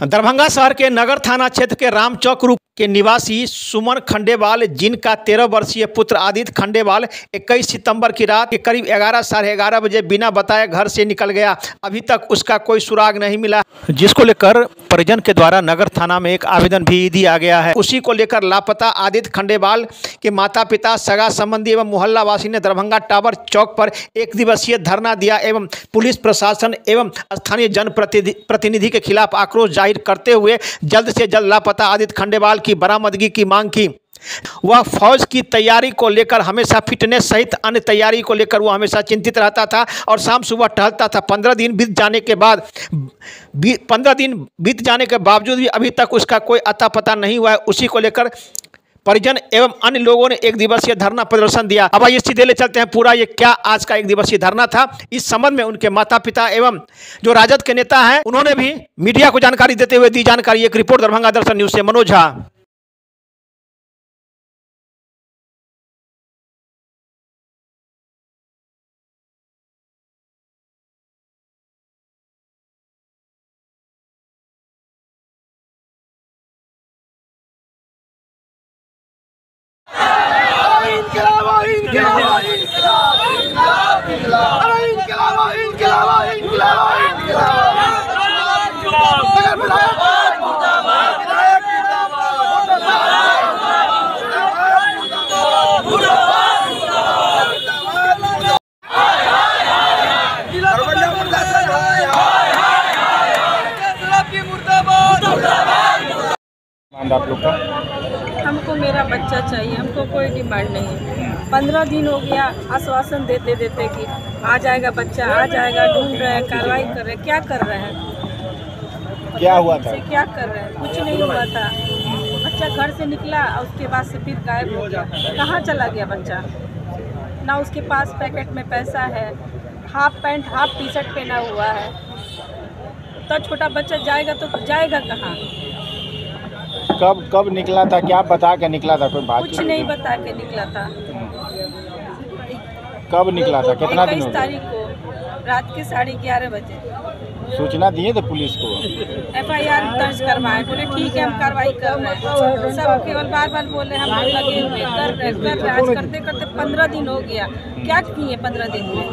दरभंगा शहर के नगर थाना क्षेत्र के रामचौक रूप के निवासी सुमन खंडेवाल, जिनका 13 वर्षीय पुत्र आदित्य खंडेवाल 21 सितंबर की रात के करीब 11 साढ़े 11 बजे बिना बताए घर से निकल गया। अभी तक उसका कोई सुराग नहीं मिला, जिसको लेकर परिजन के द्वारा नगर थाना में एक आवेदन भी दिया गया है। उसी को लेकर लापता आदित्य खंडेवाल के माता पिता, सगा संबंधी एवं मोहल्ला वासी ने दरभंगा टावर चौक पर एक दिवसीय धरना दिया एवं पुलिस प्रशासन एवं स्थानीय जनप्रतिनिधि के खिलाफ आक्रोश जाहिर करते हुए जल्द से जल्द लापता आदित्य खंडेवाल की बरामदगी की मांग की। वह फौज की तैयारी को लेकर हमेशा फिटनेस सहित अन्य तैयारी को लेकर वह हमेशा चिंतित रहता था और शाम सुबह टहलता था। 15 दिन बीत जाने के बावजूद भी अभी तक उसका कोई अता पता नहीं हुआ है। उसी को लेकर परिजन एवं अन्य लोगों ने एक दिवसीय धरना प्रदर्शन दिया। अब आइए सीधे ले चलते हैं पूरा ये क्या आज का एक दिवसीय धरना था। इस संबंध में उनके माता पिता एवं जो राजद के नेता हैं उन्होंने भी मीडिया को जानकारी देते हुए दी जानकारी। एक रिपोर्ट दरभंगा दर्शन न्यूज से मनोज झा। आप लोग का हमको मेरा बच्चा चाहिए, हमको कोई डिमांड नहीं है। 15 दिन हो गया आश्वासन देते देते कि आ जाएगा बच्चा, आ जाएगा, ढूंढ रहे हैं, कार्रवाई कर रहे हैं। क्या कर रहे हैं? क्या हुआ था? क्या कर रहे हैं? कुछ नहीं हुआ था। बच्चा घर से निकला और उसके बाद से फिर गायब हो गया। कहाँ चला गया बच्चा? ना उसके पास पैकेट में पैसा है, half pant half T shirt पहना हुआ है। तो छोटा बच्चा जाएगा तो जाएगा कहाँ? कब निकला था? क्या बता के निकला था? कोई बात? कुछ नहीं बता के निकला था। कब निकला था? कितना दिन? 21 तारीख को रात के 11:30 बजे। सूचना दिए थे पुलिस को? FIR दर्ज करवाए। बोले ठीक है हम कार्रवाई कर रहे हैं। सब केवल बार बार बोले हम लोग लगे हुए कर रहे। आज करते करते 15 दिन हो गया। क्या किए 15 दिन में?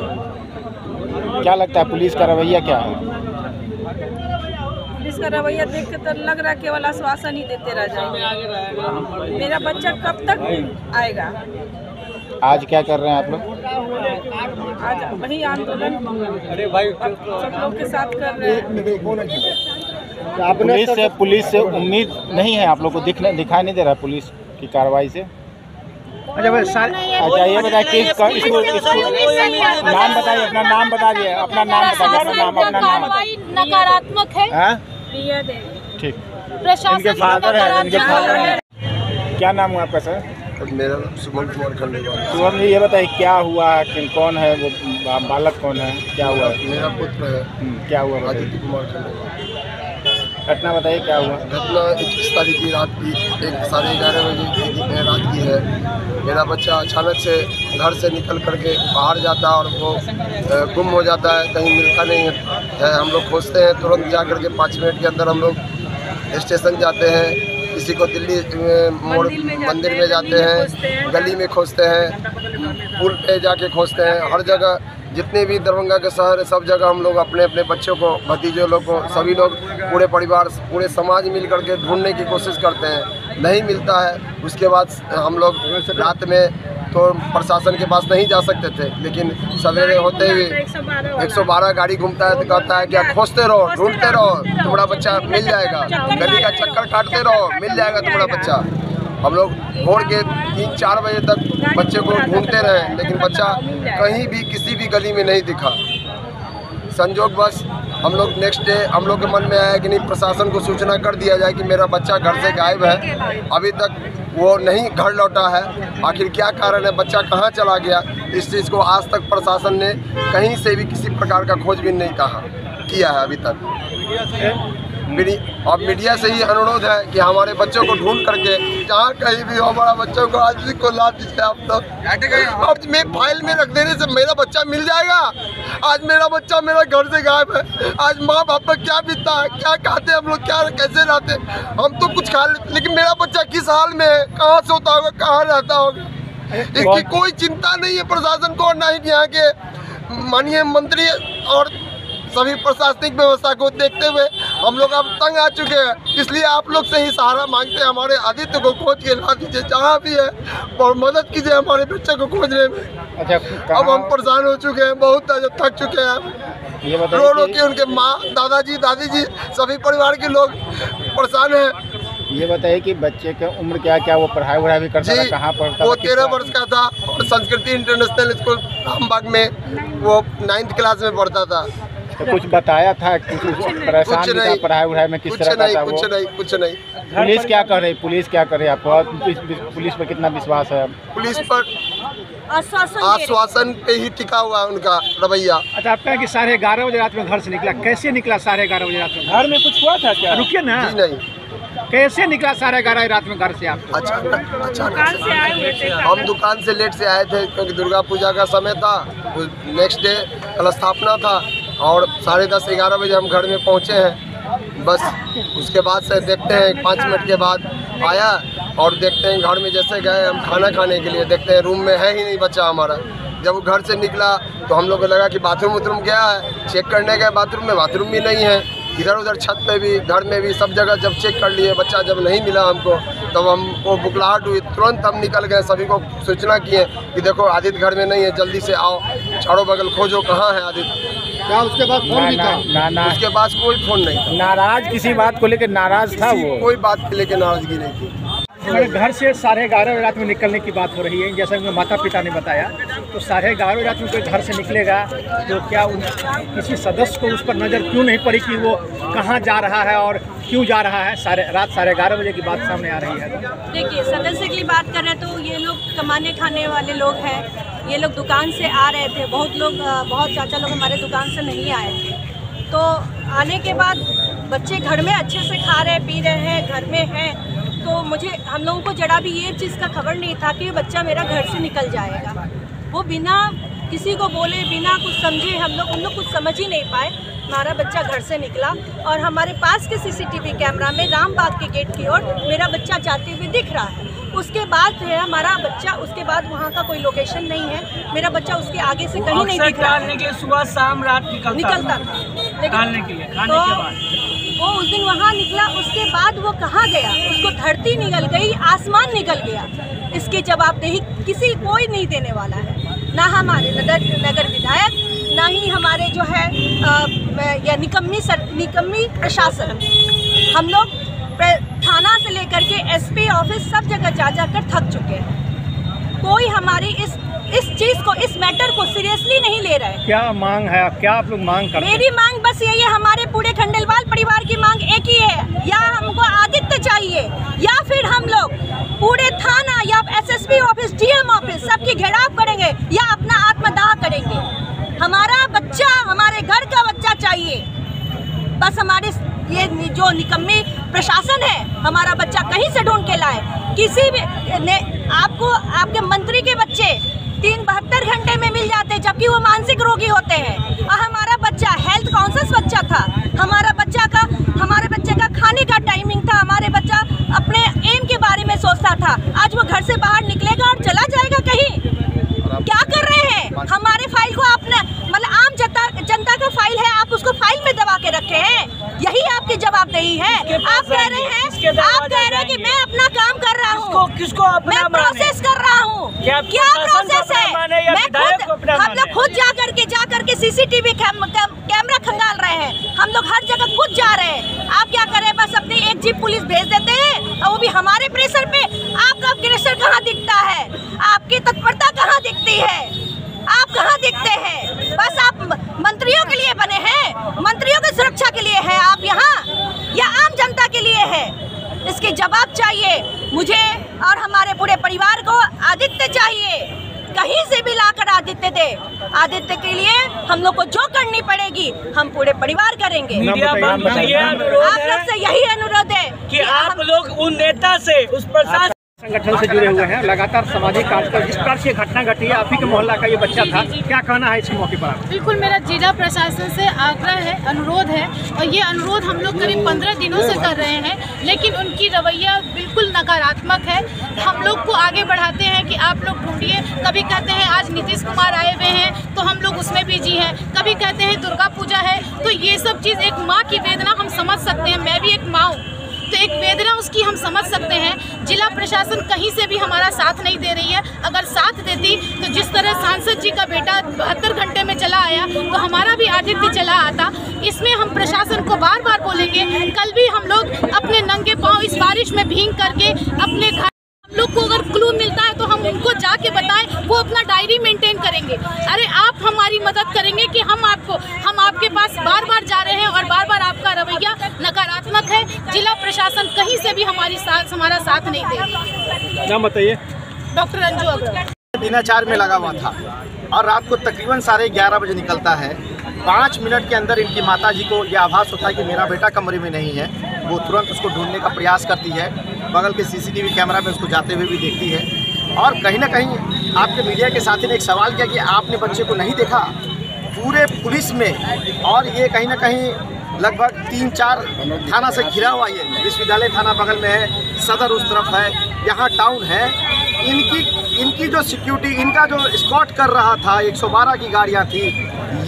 क्या लगता है पुलिस का रवैया क्या है? पुलिस का रवैया देख के तो लग रहा है केवल आश्वासन ही देते रह जाएंगे। मेरा बच्चा कब तक आएगा? आज क्या कर रहे हैं आप लोग? आज वही आंदोलन सब लोग के साथ कर रहे हैं। पुलिस से उम्मीद नहीं है आप लोग को? दिखाई नहीं दे रहा पुलिस की कार्रवाई से? अच्छा ये बताइए इसको नाम बताइए, अपना नाम बता दिए। अपना नाम बताइए। नकारात्मक है। ठीक। इनके फादर है। क्या नाम हुआ आपका सर? मेरा नाम सुमन कुमार खंडेवाल। सुमन जी ये बताइए क्या हुआ है? कौन है वो बालक? कौन है? क्या हुआ? मेरा पुत्र है। क्या हुआ? आदित्य कुमार खंडेवाल। घटना बताइए क्या हुआ? घटना 21 तारीख की रात की 11:30 बजे की रात की है। मेरा बच्चा अचानक से घर से निकल करके बाहर जाता है और वो गुम हो जाता है, कहीं मिलता नहीं है। हम लोग खोजते हैं, तुरंत जा कर के 5 मिनट के अंदर हम लोग स्टेशन जाते हैं, किसी को दिल्ली मोड़ मंदिर में जाते हैं, गली में खोजते हैं, पुल पे जाके खोजते हैं। हर जगह जितने भी दरभंगा के शहर है सब जगह हम लोग अपने अपने बच्चों को, भतीजों लोग को, सभी लोग, पूरे परिवार, पूरे समाज मिल करके ढूंढने की कोशिश करते हैं। नहीं मिलता है। उसके बाद हम लोग रात में तो प्रशासन के पास नहीं जा सकते थे, लेकिन सवेरे होते हुए 112 गाड़ी घूमता है तो कहता है कि आप खोजते रहो, ढूंढते रहो, तुम्हारा बच्चा मिल जाएगा। गली का चक्कर काटते रहो, मिल जाएगा तुम्हारा बच्चा। हम लोग भोर के 3-4 बजे तक बच्चे को ढूंढते रहे, लेकिन बच्चा कहीं भी किसी भी गली में नहीं दिखा। संजोगवश हम लोग नेक्स्ट डे हम लोग के मन में आया कि नहीं, प्रशासन को सूचना कर दिया जाए कि मेरा बच्चा घर से गायब है, अभी तक वो नहीं घर लौटा है। आखिर क्या कारण है, बच्चा कहाँ चला गया? इस चीज़ को आज तक प्रशासन ने कहीं से भी किसी प्रकार का खोजबीन नहीं किया है अभी तक। और मीडिया से ही अनुरोध है कि हमारे बच्चों को ढूंढ करके जहाँ कहीं भी हो हमारा बच्चों को आज को ला दीजिए आप लोग। और मैं फाइल में रख देने से मेरा बच्चा मिल जाएगा। आज मेरा बच्चा मेरा घर से गायब है। आज माँ बाप पर क्या बीतता है, क्या खाते हम लोग, क्या कैसे रहते, हम तो कुछ खा लेते, लेकिन मेरा बच्चा किस हाल में है, कहाँ सोता होगा, कहाँ रहता होगा, इसकी कोई चिंता नहीं है प्रशासन को, और ना ही यहाँ के माननीय मंत्री और सभी प्रशासनिक व्यवस्था को देखते हुए हम लोग अब तंग आ चुके हैं। इसलिए आप लोग से ही सहारा मांगते हैं, हमारे आदित्य को खोज के ला दीजिए जहाँ भी है, और मदद कीजिए हमारे बच्चे को खोजने में। अच्छा, अब हम परेशान हो चुके हैं, बहुत थक चुके हैं। ये रो रो के उनके माँ, दादाजी, दादी जी, सभी परिवार के लोग परेशान हैं। ये बताइए कि बच्चे की उम्र क्या वो पढ़ाई वढ़ाई भी करता था, कहाँ पढ़ता था? वो 13 वर्ष का था और संस्कृति इंटरनेशनल स्कूल रामबाग में वो 9th क्लास में पढ़ता था। तो कुछ बताया था, कुछ परेशान भी था पढ़ाई वढ़ाई में, किस तरह का था वो? कुछ नहीं। पुलिस क्या कर रही, पुलिस क्या कर रही है आपको? पुलिस पर कितना विश्वास है? पुलिस पर आश्वासन पे ही टिका हुआ है उनका रवैया। अच्छा, आप कहें कि 11:30 बजे रात में घर से निकला, कैसे निकला 11:30 बजे रात में? घर में कुछ हुआ था क्या? रुकिए ना, जी नहीं, कैसे निकला 11:30 रात में घर से आप? अचानक हम दुकान से लेट से आए थे क्योंकि दुर्गा पूजा का समय था, नेक्स्ट डे कल स्थापना था, और 10:30-11 बजे हम घर में पहुँचे हैं। बस उसके बाद से देखते हैं 5 मिनट के बाद आया और देखते हैं घर में जैसे गए हम खाना खाने के लिए, देखते हैं रूम में है ही नहीं बच्चा हमारा। जब वो घर से निकला तो हम लोग को लगा कि बाथरूम गया है, चेक करने गए बाथरूम में, बाथरूम भी नहीं है। इधर उधर छत पे भी, घर में भी, सब जगह जब चेक कर लिए, बच्चा जब नहीं मिला हमको, तब हमको बुखलाहट हुई। तुरंत हम निकल गए, सभी को सूचना किए कि देखो आदित्य घर में नहीं है, जल्दी से आओ, चारों बगल खोजो कहाँ है आदित्य। क्या उसके पास फोन भी था? ना, उसके पास कोई फोन नहीं था। नाराज किसी बात को लेकर नाराज था वो? कोई बात को लेकर नाराजगी नहीं थी। घर से 11:30 बजे रात में निकलने की बात हो रही है, जैसा कि माता पिता ने बताया, तो 11:30 बजे रात में कोई घर से निकलेगा तो क्या किसी सदस्य को उस पर नज़र क्यों नहीं पड़ी कि वो कहाँ जा रहा है और क्यों जा रहा है? रात 11:30 बजे की बात सामने आ रही है। देखिए, सदस्य की बात कर रहे हैं तो ये लोग कमाने खाने वाले लोग हैं, ये लोग दुकान से आ रहे थे। बहुत चाचा लोग हमारे दुकान से नहीं आए थे, तो आने के बाद बच्चे घर में अच्छे से खा रहे पी रहे हैं, घर में हैं, तो हम लोगों को जरा भी ये चीज़ का खबर नहीं था कि बच्चा मेरा घर से निकल जाएगा। वो बिना किसी को बोले, बिना कुछ समझे, हम लोग कुछ समझ ही नहीं पाए, हमारा बच्चा घर से निकला। और हमारे पास के CCTV कैमरा में रामबाग के गेट की ओर मेरा बच्चा जाते हुए दिख रहा है। उसके बाद है हमारा बच्चा, उसके बाद वहाँ का कोई लोकेशन नहीं है, मेरा बच्चा उसके आगे से कहीं नहीं दिख रहा है। सुबह शाम रात निकलता था निकालने के लिए, खाने के बाद वो उस दिन वहाँ निकला। उसके बाद वो कहाँ गया? उसको धरती निकल गई, आसमान निकल गया। इसकी जवाबदेही कोई नहीं देने वाला है, ना हमारे नगर विधायक, ना ही हमारे जो है या निकम्मी प्रशासन। हम लोग थाना से लेकर के SP ऑफिस सब जगह जा कर थक चुके हैं। कोई हमारी इस चीज़ को, इस मैटर को सीरियसली नहीं ले रहे हैं। क्या मांग है, क्या आप लोग मांग करते हैं? मेरी मांग बस यही है, हमारे पूरे खंडेलवाल परिवार की मांग एक ही है, या हमको आदित्य चाहिए, या फिर हम लोग पूरे थाना या SSP ऑफिस, DM ऑफिस सबकी घेराव करेंगे या अपना आत्मदाह करेंगे। हमारा बच्चा, हमारे घर का बच्चा चाहिए। बस हमारे ये जो निकम्मी प्रशासन है, हमारा बच्चा कहीं से ढूंढ के लाए। किसी भी आपको आपके मंत्री के बच्चे 72 घंटे में मिल जाते हैं, जबकि वो मानसिक रोगी होते हैं। और हमारा बच्चा हेल्थ कॉन्शियस बच्चा था, हमारे बच्चे का खाने का टाइमिंग था, हमारे बच्चा अपने एम के बारे में सोचता था। आज वो घर से बाहर निकलेगा और चला जाएगा कहीं? क्या कर रहे हैं? हमारे फाइल को आपने, मतलब आम जनता का फाइल है, आप उसको फाइल में दबा के रखे हैं। यही आपकी जवाबदेही है। आप कह रहे हैं कि मैं अपना काम कर रहा हूँ, मैं प्रोसेस कर रहा हूँ। क्या प्रोसेस है? हम लोग खुद जा करके CCTV कैमरा खंगाल रहे हैं, हम लोग हर जगह खुद जा रहे हैं। आप क्या करें? बस अपनी एक जीप पुलिस भेज देते हैं, और वो भी हमारे प्रेशर पे। आपका प्रेशर कहाँ दिखता है? आपकी तत्परता कहाँ दिखती है? आप कहाँ दिखते हैं? बस आप मंत्रियों के लिए बने हैं, मंत्रियों की सुरक्षा के लिए है आप यहाँ, या आम जनता के लिए है? इसके जवाब चाहिए मुझे और हमारे पूरे परिवार को। आदित्य चाहिए, कहीं से भी लाकर आदित्य दे। आदित्य के लिए हम लोग को जो करनी पड़ेगी हम पूरे परिवार करेंगे। मीडिया आप लोग से यही अनुरोध है कि आप लोग उन नेता से उस प्रशासन संगठन से जुड़े हुए हैं, लगातार सामाजिक कार्यक्रम, जिस प्रकार से घटना घटी है, आप ही के मोहल्ला का ये बच्चा था, क्या कहना है इस मौके पर? बिल्कुल, मेरा जिला प्रशासन से आग्रह है, अनुरोध है, और ये अनुरोध हम लोग करीब 15 दिनों से कर रहे हैं, लेकिन उनकी रवैया बिल्कुल नकारात्मक है। हम लोग को आगे बढ़ाते हैं कि आप लोग ढूंढिए, कभी कहते हैं आज नीतीश कुमार आए हुए हैं तो हम लोग उसमें बिजी हैं, कभी कहते हैं दुर्गा पूजा है। तो ये सब चीज़, एक माँ की वेदना हम समझ सकते हैं, मैं भी एक माँ हूँ, तो एक वेदना उसकी हम समझ सकते हैं। जिला प्रशासन कहीं से भी हमारा साथ नहीं दे रही है। अगर साथ देती तो जिस तरह सांसद जी का बेटा 72 घंटे में चला आया तो हमारा भी आदित्य चला आता। इसमें हम प्रशासन को बार बार बोलेंगे। कल भी हम लोग अपने नंगे पाँव इस बारिश में भीग करके अपने घर, हम लोग को अगर क्लू मिलता है तो हम उनको जाके बताएं, वो अपना डायरी मेंटेन करेंगे। अरे आप हमारी मदद करेंगे कि हम आपके पास बार बार जा रहे हैं और बार बार आपका रवैया नकारात्मक है। जिला प्रशासन कहीं से भी हमारा साथ नहीं दे रही। नाम बताइए। डॉक्टर अंजू अग्रवाल। दिनाचार में लगा हुआ था और रात को तकरीबन 11:30 बजे निकलता है। 5 मिनट के अंदर इनकी माताजी को यह आभास होता है कि मेरा बेटा कमरे में नहीं है। वो तुरंत उसको ढूंढने का प्रयास करती है, बगल के CCTV कैमरा में उसको जाते हुए भी देखती है। और कहीं ना कहीं आपके मीडिया के साथी ने एक सवाल किया कि आपने बच्चे को नहीं देखा। पूरे पुलिस में, और ये कहीं ना कहीं लगभग 3-4 थाना से घिरा हुआ, ये विश्वविद्यालय थाना बगल में है, सदर उस तरफ है, यहाँ टाउन है। इनकी जो सिक्योरिटी, इनका जो स्कॉट कर रहा था, 112 की गाड़ियाँ थी,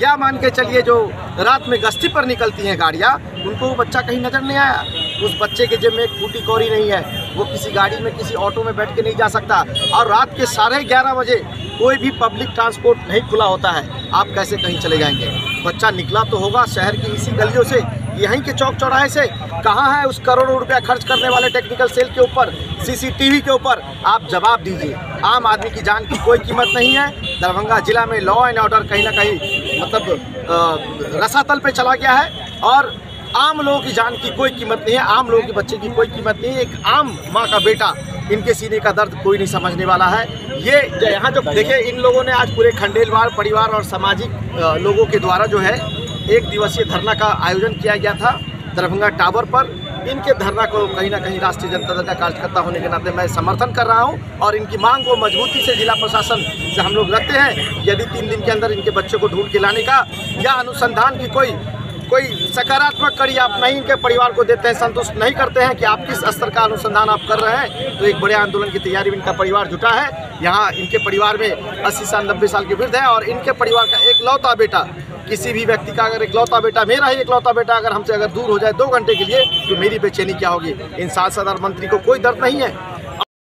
या मान के चलिए जो रात में गश्ती पर निकलती हैं गाड़ियाँ, उनको वो बच्चा कहीं नज़र नहीं आया। उस बच्चे के जेब में एक फूटी कौड़ी नहीं है, वो किसी गाड़ी में, किसी ऑटो में बैठ के नहीं जा सकता। और रात के 11:30 बजे कोई भी पब्लिक ट्रांसपोर्ट नहीं खुला होता है, आप कैसे कहीं चले जाएंगे? बच्चा निकला तो होगा शहर की इसी गलियों से, यहीं के चौक चौराहे से। कहाँ है उस करोड़ों रुपया खर्च करने वाले टेक्निकल सेल के ऊपर, CCTV के ऊपर? आप जवाब दीजिए। आम आदमी की जान की कोई कीमत नहीं है। दरभंगा जिला में लॉ एंड ऑर्डर कहीं ना कहीं मतलब रसातल पे चला गया है, और आम लोगों की जान की कोई कीमत नहीं है, आम लोगों के बच्चे की कोई कीमत नहीं है। एक आम माँ का बेटा, इनके सीने का दर्द कोई नहीं समझने वाला है। ये यहाँ जो देखिए, इन लोगों ने आज पूरे खंडेलवाल परिवार और सामाजिक लोगों के द्वारा जो है 1 दिवसीय धरना का आयोजन किया गया था दरभंगा टावर पर। इनके धरना को कहीं ना कहीं राष्ट्रीय जनता दल का कार्यकर्ता होने के नाते मैं समर्थन कर रहा हूं, और इनकी मांग को मजबूती से जिला प्रशासन से हम लोग रखते हैं। यदि 3 दिन के अंदर इनके बच्चे को ढूंढ के लाने का या अनुसंधान की कोई सकारात्मक कड़ी आप नहीं इनके परिवार को देते हैं, संतुष्ट नहीं करते हैं कि आप किस स्तर का अनुसंधान आप कर रहे हैं, तो एक बड़े आंदोलन की तैयारी में इनका परिवार जुटा है। यहाँ इनके परिवार में 80 साल 90 साल के वृद्ध है, और इनके परिवार का एकलौता बेटा, किसी भी व्यक्ति का अगर एकलौता बेटा, मेरा ही एकलौता बेटा अगर हमसे दूर हो जाए 2 घंटे के लिए, तो मेरी बेचैनी क्या होगी? इन सांसद और मंत्री को कोई दर्द नहीं है।